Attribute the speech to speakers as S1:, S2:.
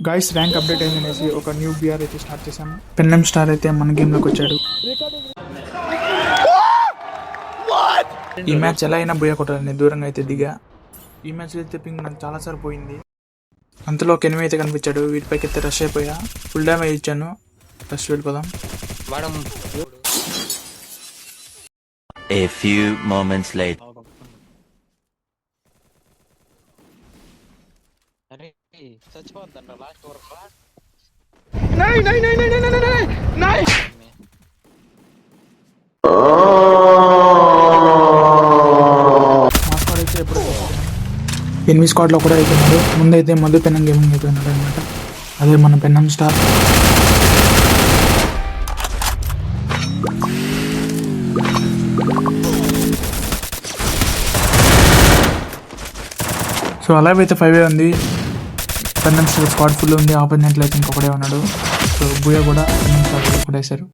S1: Guys rank update అయిందనేసి ఒక new BR అయితే start చేశాను. పెన్ఎం స్టార్ అయితే మన గేమ్లోకి వచ్చాడు. ఈ మ్యాచ్ ఎలా అయినా బుయ్య కొట్టాలని దూరంగా అయితే దిగా. ఈ మ్యాచ్ అయితే పింగ్ నాకు చాలాసార్లు పోయింది. అంతలో ఒక ఎనిమిది అయితే కనిపించాడు. వీటిపైకి అయితే రష్ అయిపోయా. ఫుల్ డ్యామేజ్ ఇచ్చాను. ఫస్ట్ వెళ్ళిపోదాం.
S2: A few moments later.
S3: చచ్చిపోద్దంట లాస్ట్ వరకు.
S1: ఎనిమిది స్క్వాడ్లో కూడా అయిపోయినాడు. ముందైతే మధు పెన్నం గేమింగ్ అయిపోయినాడు అనమాట. అదే మన పెన్నం స్టార్. సో అలాగే అయితే 5 ఉంది. పెన్నం స్టార్ స్క్వాడ్ ఫుల్ ఉంది. ఆపోజిట్లో అయితే ఇంకొకడే ఉన్నాడు. సో బుయ్య కూడా పెన్నం స్టార్ కూడా వేశారు.